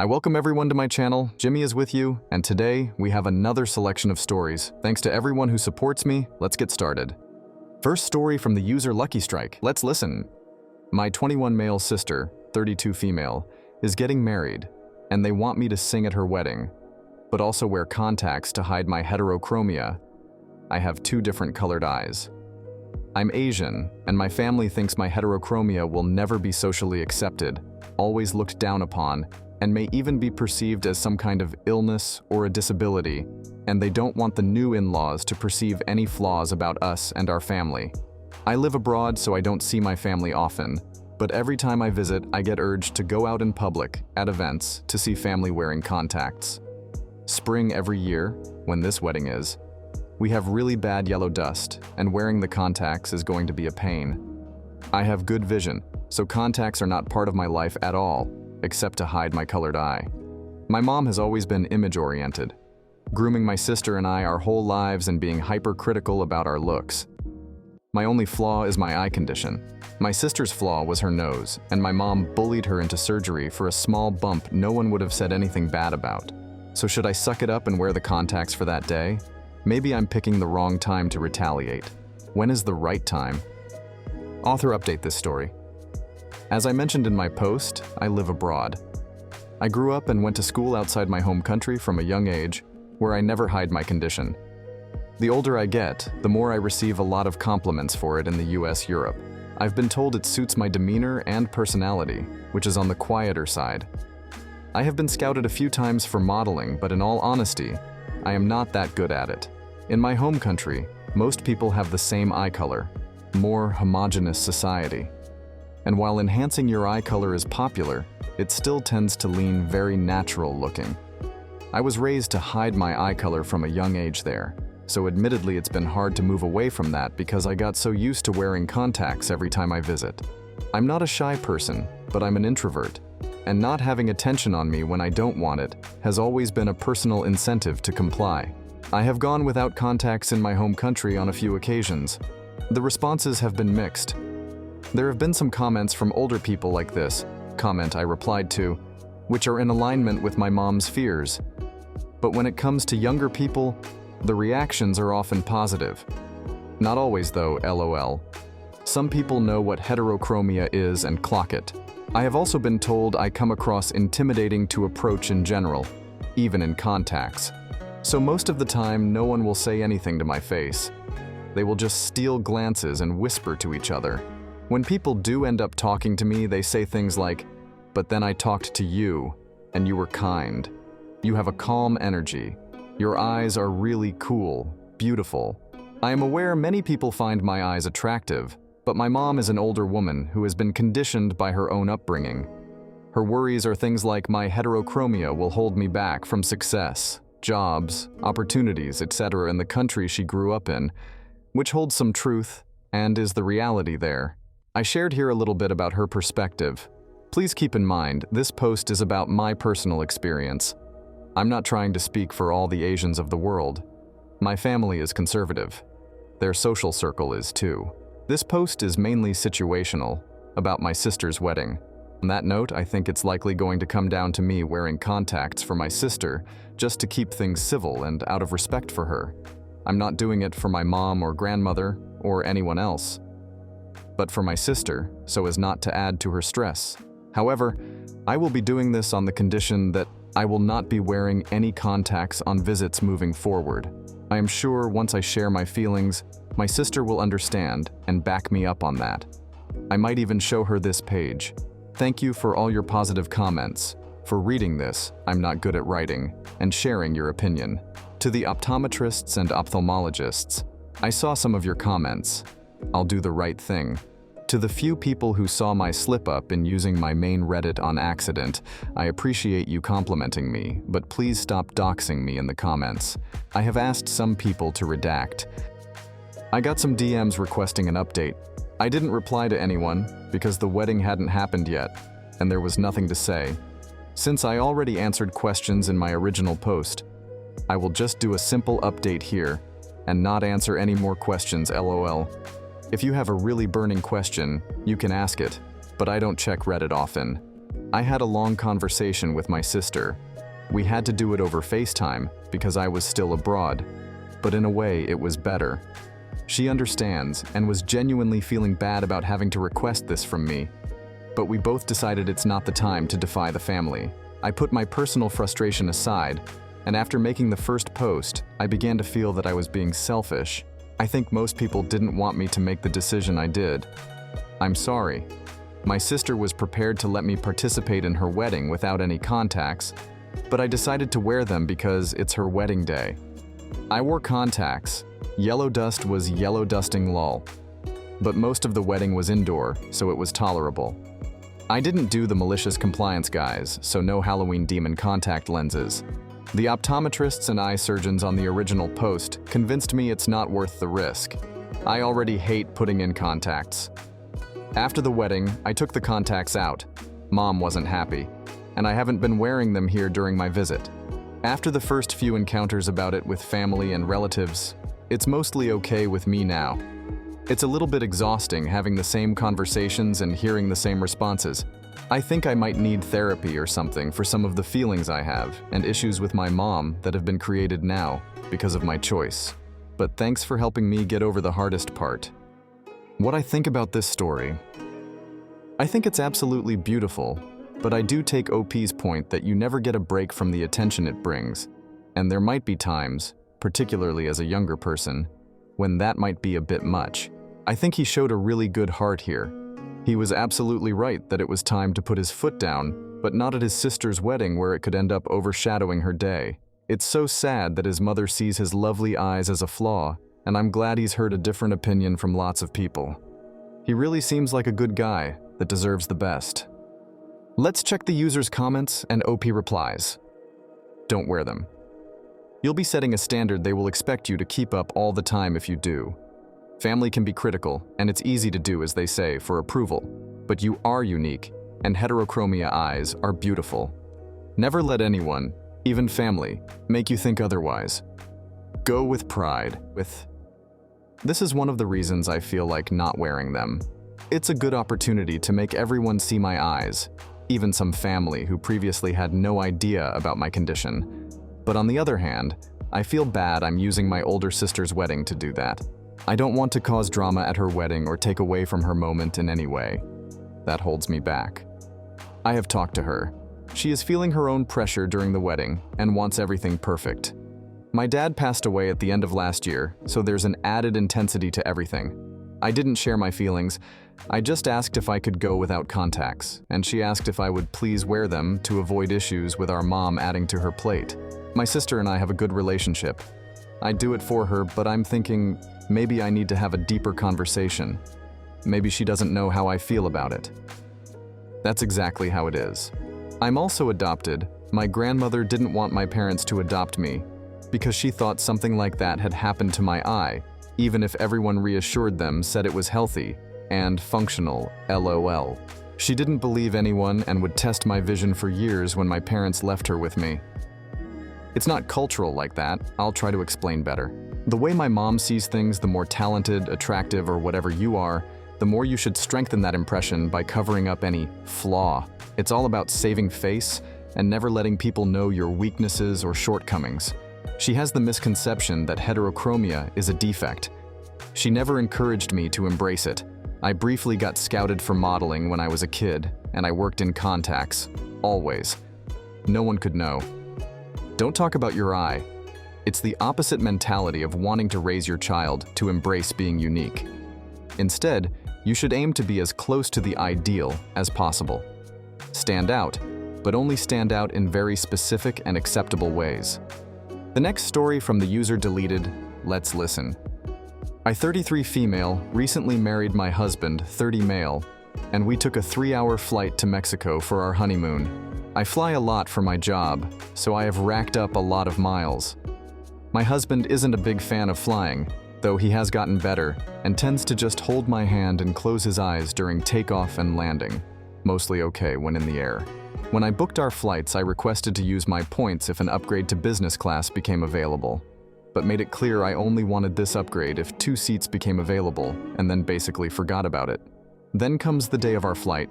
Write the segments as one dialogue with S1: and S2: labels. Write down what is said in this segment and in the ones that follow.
S1: I welcome everyone to my channel. Jimmy is with you, and today we have another selection of stories. Thanks to everyone who supports me. Let's get started. First story from the user Lucky Strike. Let's listen. My 21 male sister, 32 female, is getting married, and they want me to sing at her wedding, but also wear contacts to hide my heterochromia. I have 2 different colored eyes. I'm Asian, and my family thinks my heterochromia will never be socially accepted, always looked down upon, and may even be perceived as some kind of illness or a disability, and they don't want the new in-laws to perceive any flaws about us and our family. I live abroad, so I don't see my family often, but every time I visit, I get urged to go out in public, at events, to see family wearing contacts. Spring every year, when this wedding is, we have really bad yellow dust, and wearing the contacts is going to be a pain. I have good vision, so contacts are not part of my life at all, except to hide my colored eye. My mom has always been image-oriented, grooming my sister and I our whole lives and being hypercritical about our looks. My only flaw is my eye condition. My sister's flaw was her nose, and my mom bullied her into surgery for a small bump no one would have said anything bad about. So should I suck it up and wear the contacts for that day? Maybe I'm picking the wrong time to retaliate. When is the right time? Author update this story. As I mentioned in my post, I live abroad. I grew up and went to school outside my home country from a young age, where I never hide my condition. The older I get, the more I receive a lot of compliments for it in the US, Europe. I've been told it suits my demeanor and personality, which is on the quieter side. I have been scouted a few times for modeling, but in all honesty, I am not that good at it. In my home country, most people have the same eye color, more homogeneous society. And while enhancing your eye color is popular, it still tends to lean very natural looking. I was raised to hide my eye color from a young age there, so admittedly it's been hard to move away from that because I got so used to wearing contacts every time I visit. I'm not a shy person, but I'm an introvert, and not having attention on me when I don't want it has always been a personal incentive to comply. I have gone without contacts in my home country on a few occasions. The responses have been mixed. There have been some comments from older people like this comment I replied to, which are in alignment with my mom's fears. But when it comes to younger people, the reactions are often positive. Not always though, LOL. Some people know what heterochromia is and clock it. I have also been told I come across intimidating to approach in general, even in contacts. So most of the time, no one will say anything to my face. They will just steal glances and whisper to each other. When people do end up talking to me, they say things like, "But then I talked to you, and you were kind. You have a calm energy. Your eyes are really cool, beautiful." I am aware many people find my eyes attractive, but my mom is an older woman who has been conditioned by her own upbringing. Her worries are things like my heterochromia will hold me back from success, jobs, opportunities, etc. in the country she grew up in, which holds some truth and is the reality there. I shared here a little bit about her perspective. Please keep in mind, this post is about my personal experience. I'm not trying to speak for all the Asians of the world. My family is conservative. Their social circle is too. This post is mainly situational, about my sister's wedding. On that note, I think it's likely going to come down to me wearing contacts for my sister just to keep things civil and out of respect for her. I'm not doing it for my mom or grandmother or anyone else, but for my sister, so as not to add to her stress. However, I will be doing this on the condition that I will not be wearing any contacts on visits moving forward. I am sure once I share my feelings, my sister will understand and back me up on that. I might even show her this page. Thank you for all your positive comments, for reading this, I'm not good at writing, and sharing your opinion. To the optometrists and ophthalmologists, I saw some of your comments. I'll do the right thing. To the few people who saw my slip-up in using my main Reddit on accident, I appreciate you complimenting me, but please stop doxing me in the comments. I have asked some people to redact. I got some DMs requesting an update. I didn't reply to anyone because the wedding hadn't happened yet, and there was nothing to say. Since I already answered questions in my original post, I will just do a simple update here and not answer any more questions, LOL. If you have a really burning question, you can ask it, but I don't check Reddit often. I had a long conversation with my sister. We had to do it over FaceTime because I was still abroad, but in a way it was better. She understands and was genuinely feeling bad about having to request this from me, but we both decided it's not the time to defy the family. I put my personal frustration aside, and after making the first post, I began to feel that I was being selfish. I think most people didn't want me to make the decision I did. I'm sorry. My sister was prepared to let me participate in her wedding without any contacts, but I decided to wear them because it's her wedding day. I wore contacts. Yellow dust was yellow dusting lol. But most of the wedding was indoor, so it was tolerable. I didn't do the malicious compliance guys, so no Halloween demon contact lenses. The optometrists and eye surgeons on the original post convinced me it's not worth the risk. I already hate putting in contacts. After the wedding, I took the contacts out. Mom wasn't happy, and I haven't been wearing them here during my visit. After the first few encounters about it with family and relatives, it's mostly okay with me now. It's a little bit exhausting having the same conversations and hearing the same responses. I think I might need therapy or something for some of the feelings I have and issues with my mom that have been created now because of my choice. But thanks for helping me get over the hardest part. What I think about this story. I think it's absolutely beautiful, but I do take OP's point that you never get a break from the attention it brings, and there might be times, particularly as a younger person, when that might be a bit much. I think he showed a really good heart here. He was absolutely right that it was time to put his foot down, but not at his sister's wedding where it could end up overshadowing her day. It's so sad that his mother sees his lovely eyes as a flaw, and I'm glad he's heard a different opinion from lots of people. He really seems like a good guy that deserves the best. Let's check the user's comments and OP replies. Don't wear them. You'll be setting a standard they will expect you to keep up all the time if you do. Family can be critical, and it's easy to do, as they say, for approval. But you are unique, and heterochromia eyes are beautiful. Never let anyone, even family, make you think otherwise. Go with pride. This is one of the reasons I feel like not wearing them. It's a good opportunity to make everyone see my eyes, even some family who previously had no idea about my condition. But on the other hand, I feel bad I'm using my older sister's wedding to do that. I don't want to cause drama at her wedding or take away from her moment in any way. That holds me back. I have talked to her. She is feeling her own pressure during the wedding and wants everything perfect. My dad passed away at the end of last year, so there's an added intensity to everything. I didn't share my feelings. I just asked if I could go without contacts, and she asked if I would please wear them to avoid issues with our mom adding to her plate. My sister and I have a good relationship. I'd do it for her, but I'm thinking maybe I need to have a deeper conversation. Maybe she doesn't know how I feel about it. That's exactly how it is. I'm also adopted. My grandmother didn't want my parents to adopt me because she thought something like that had happened to my eye, even if everyone reassured them, said it was healthy and functional, LOL. She didn't believe anyone and would test my vision for years when my parents left her with me. It's not cultural like that. I'll try to explain better. The way my mom sees things, the more talented, attractive, or whatever you are, the more you should strengthen that impression by covering up any flaw. It's all about saving face and never letting people know your weaknesses or shortcomings. She has the misconception that heterochromia is a defect. She never encouraged me to embrace it. I briefly got scouted for modeling when I was a kid, and I worked in contacts, always. No one could know. Don't talk about your eye. It's the opposite mentality of wanting to raise your child to embrace being unique. Instead, you should aim to be as close to the ideal as possible. Stand out, but only stand out in very specific and acceptable ways. The next story from the user deleted, let's listen. I, 33 female, recently married my husband, 30 male, and we took a 3-hour flight to Mexico for our honeymoon. I fly a lot for my job, so I have racked up a lot of miles. My husband isn't a big fan of flying, though he has gotten better and tends to just hold my hand and close his eyes during takeoff and landing, mostly okay when in the air. When I booked our flights, I requested to use my points if an upgrade to business class became available, but made it clear I only wanted this upgrade if 2 seats became available, and then basically forgot about it. Then comes the day of our flight.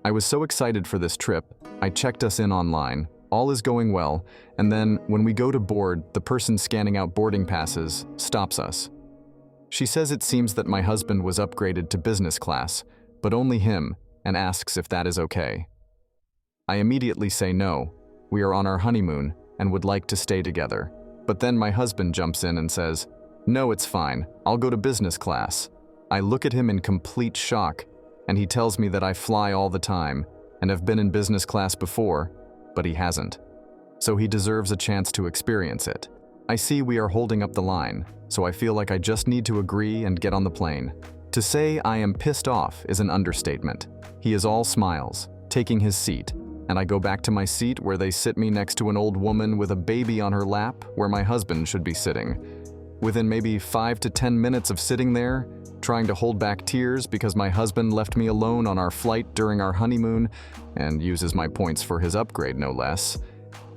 S1: I was so excited for this trip, I checked us in online. All is going well, and then, when we go to board, the person scanning out boarding passes stops us. She says it seems that my husband was upgraded to business class, but only him, and asks if that is okay. I immediately say no, we are on our honeymoon and would like to stay together. But then my husband jumps in and says, "No, it's fine, I'll go to business class." I look at him in complete shock, and he tells me that I fly all the time and have been in business class before, but he hasn't. So he deserves a chance to experience it. I see we are holding up the line, so I feel like I just need to agree and get on the plane. To say I am pissed off is an understatement. He is all smiles, taking his seat, and I go back to my seat where they sit me next to an old woman with a baby on her lap where my husband should be sitting. Within maybe 5 to 10 minutes of sitting there, trying to hold back tears because my husband left me alone on our flight during our honeymoon and uses my points for his upgrade no less,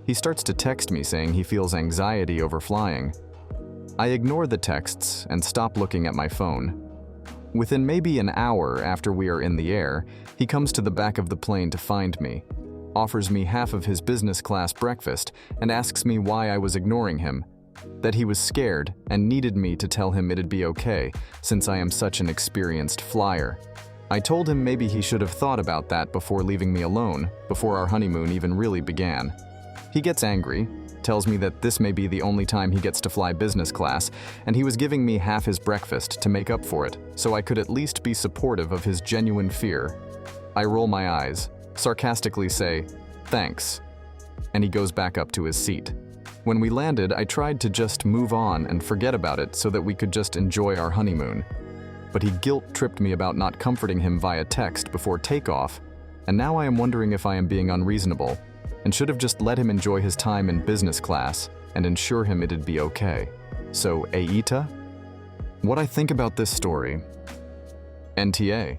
S1: he starts to text me saying he feels anxiety over flying. I ignore the texts and stop looking at my phone. Within maybe an hour after we are in the air, he comes to the back of the plane to find me, offers me half of his business class breakfast, and asks me why I was ignoring him, that he was scared and needed me to tell him it'd be okay since I am such an experienced flyer. I told him maybe he should have thought about that before leaving me alone, before our honeymoon even really began. He gets angry, tells me that this may be the only time he gets to fly business class, and he was giving me half his breakfast to make up for it, so I could at least be supportive of his genuine fear. I roll my eyes, sarcastically say, "Thanks," and he goes back up to his seat. When we landed, I tried to just move on and forget about it so that we could just enjoy our honeymoon. But he guilt-tripped me about not comforting him via text before takeoff, and now I am wondering if I am being unreasonable and should have just let him enjoy his time in business class and ensure him it'd be okay. So, AITA? What I think about this story? NTA.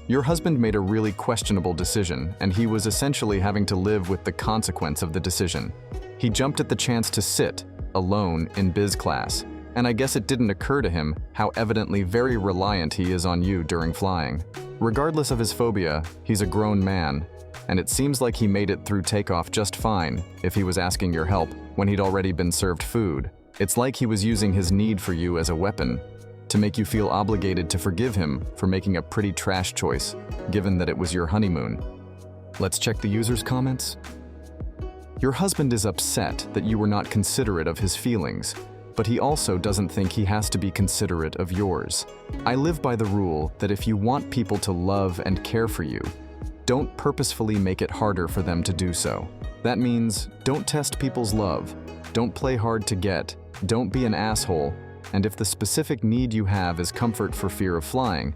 S1: Your husband made a really questionable decision, and he was essentially having to live with the consequence of the decision. He jumped at the chance to sit, alone, in biz class, and I guess it didn't occur to him how evidently very reliant he is on you during flying. Regardless of his phobia, he's a grown man, and it seems like he made it through takeoff just fine if he was asking your help when he'd already been served food. It's like he was using his need for you as a weapon to make you feel obligated to forgive him for making a pretty trash choice, given that it was your honeymoon. Let's check the user's comments. Your husband is upset that you were not considerate of his feelings, but he also doesn't think he has to be considerate of yours. I live by the rule that if you want people to love and care for you, don't purposefully make it harder for them to do so. That means don't test people's love, don't play hard to get, don't be an asshole, and if the specific need you have is comfort for fear of flying,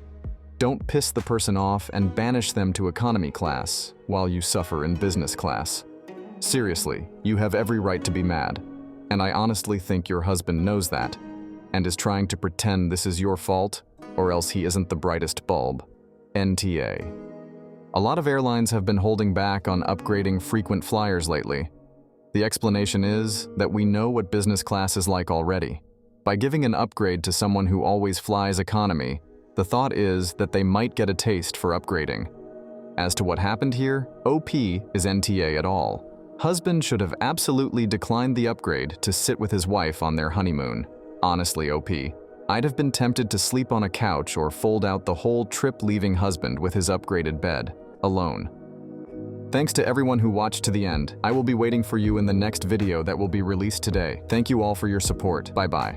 S1: don't piss the person off and banish them to economy class while you suffer in business class. Seriously, you have every right to be mad, and I honestly think your husband knows that, and is trying to pretend this is your fault, or else he isn't the brightest bulb. NTA. A lot of airlines have been holding back on upgrading frequent flyers lately. The explanation is that we know what business class is like already. By giving an upgrade to someone who always flies economy, the thought is that they might get a taste for upgrading. As to what happened here, OP is NTA at all. Husband should have absolutely declined the upgrade to sit with his wife on their honeymoon. Honestly, OP, I'd have been tempted to sleep on a couch or fold out the whole trip leaving husband with his upgraded bed, alone. Thanks to everyone who watched to the end. I will be waiting for you in the next video that will be released today. Thank you all for your support. Bye-bye.